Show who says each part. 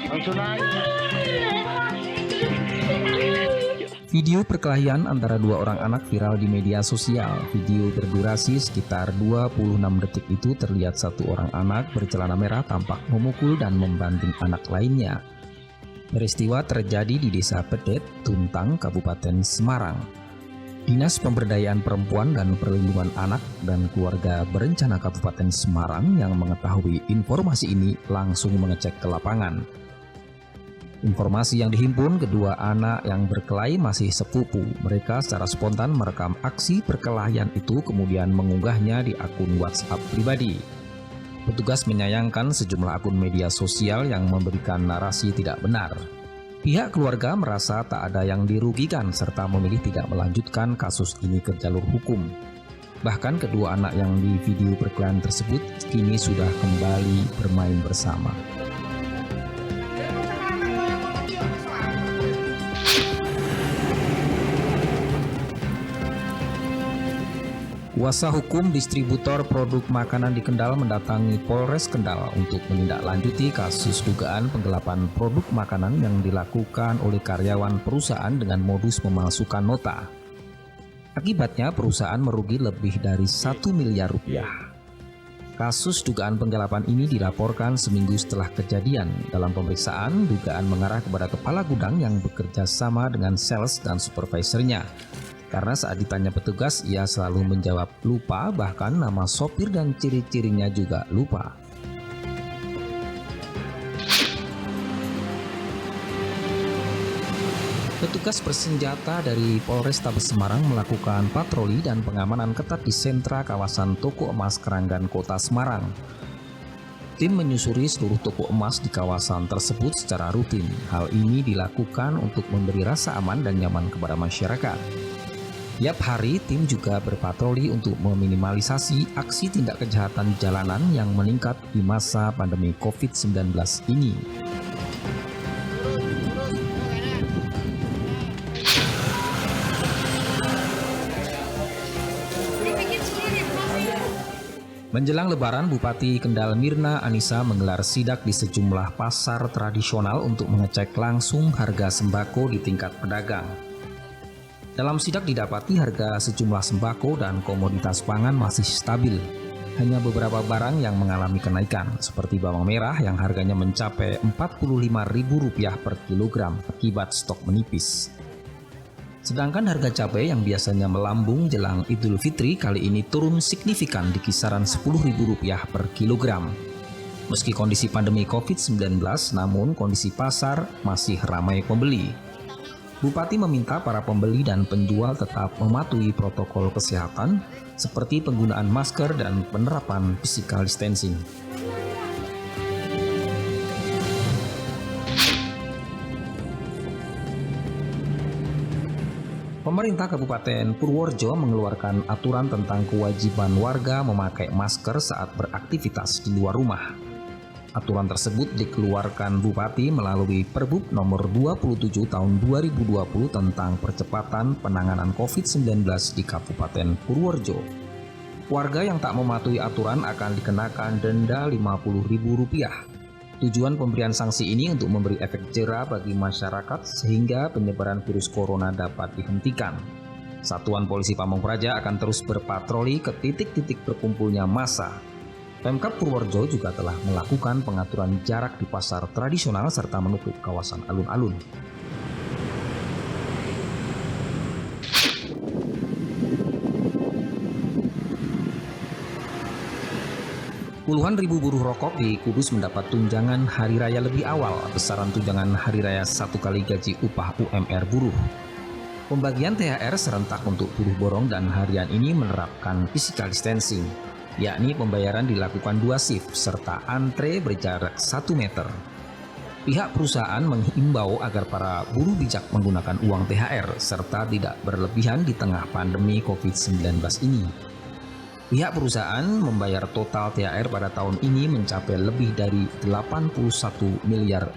Speaker 1: Langsung naik.
Speaker 2: Video perkelahian antara dua orang anak viral di media sosial. Video berdurasi sekitar 26 detik itu terlihat satu orang anak bercelana merah tampak memukul dan membanting anak lainnya. Peristiwa terjadi di Desa Pedet, Tuntang, Kabupaten Semarang. Dinas Pemberdayaan Perempuan dan Perlindungan Anak dan Keluarga Berencana Kabupaten Semarang yang mengetahui informasi ini langsung mengecek ke lapangan. Informasi yang dihimpun, kedua anak yang berkelahi masih sepupu. Mereka secara spontan merekam aksi perkelahian itu kemudian mengunggahnya di akun WhatsApp pribadi. Petugas menyayangkan sejumlah akun media sosial yang memberikan narasi tidak benar. Pihak keluarga merasa tak ada yang dirugikan serta memilih tidak melanjutkan kasus ini ke jalur hukum. Bahkan kedua anak yang di video perkelahian tersebut kini sudah kembali bermain bersama. Kuasa hukum distributor produk makanan di Kendal mendatangi Polres Kendal untuk menindaklanjuti kasus dugaan penggelapan produk makanan yang dilakukan oleh karyawan perusahaan dengan modus memalsukan nota. Akibatnya perusahaan merugi lebih dari 1 miliar rupiah. Kasus dugaan penggelapan ini dilaporkan seminggu setelah kejadian. Dalam pemeriksaan, dugaan mengarah kepada kepala gudang yang bekerja sama dengan sales dan supervisornya. Karena saat ditanya petugas, ia selalu menjawab lupa, bahkan nama sopir dan ciri-cirinya juga lupa. Petugas bersenjata dari Polrestabes Semarang melakukan patroli dan pengamanan ketat di sentra kawasan Toko Emas Keranggan Kota Semarang. Tim menyusuri seluruh toko emas di kawasan tersebut secara rutin. Hal ini dilakukan untuk memberi rasa aman dan nyaman kepada masyarakat. Tiap hari, tim juga berpatroli untuk meminimalisasi aksi tindak kejahatan jalanan yang meningkat di masa pandemi COVID-19 ini. Menjelang Lebaran, Bupati Kendal Mirna Anissa menggelar sidak di sejumlah pasar tradisional untuk mengecek langsung harga sembako di tingkat pedagang. Dalam sidak didapati harga sejumlah sembako dan komoditas pangan masih stabil. Hanya beberapa barang yang mengalami kenaikan, seperti bawang merah yang harganya mencapai Rp45.000 per kilogram akibat stok menipis. Sedangkan harga cabai yang biasanya melambung jelang Idul Fitri kali ini turun signifikan di kisaran Rp10.000 per kilogram. Meski kondisi pandemi COVID-19, namun kondisi pasar masih ramai pembeli. Bupati meminta para pembeli dan penjual tetap mematuhi protokol kesehatan seperti penggunaan masker dan penerapan physical distancing. Pemerintah Kabupaten Purworejo mengeluarkan aturan tentang kewajiban warga memakai masker saat beraktivitas di luar rumah. Aturan tersebut dikeluarkan Bupati melalui Perbup nomor 27 tahun 2020 tentang percepatan penanganan COVID-19 di Kabupaten Purworejo. Warga yang tak mematuhi aturan akan dikenakan denda Rp50.000. Tujuan pemberian sanksi ini untuk memberi efek jera bagi masyarakat sehingga penyebaran virus corona dapat dihentikan. Satuan Polisi Pamong Praja akan terus berpatroli ke titik-titik berkumpulnya massa. Pemkab Purworejo juga telah melakukan pengaturan jarak di pasar tradisional serta menutup kawasan alun-alun. Puluhan ribu buruh rokok di Kudus mendapat tunjangan hari raya lebih awal. Besaran tunjangan hari raya 1 kali gaji upah UMR buruh. Pembagian THR serentak untuk buruh borong dan harian ini menerapkan physical distancing, yakni pembayaran dilakukan 2 shift serta antre berjarak 1 meter. Pihak perusahaan menghimbau agar para buruh bijak menggunakan uang THR serta tidak berlebihan di tengah pandemi COVID-19 ini. Pihak perusahaan membayar total THR pada tahun ini mencapai lebih dari Rp81 miliar.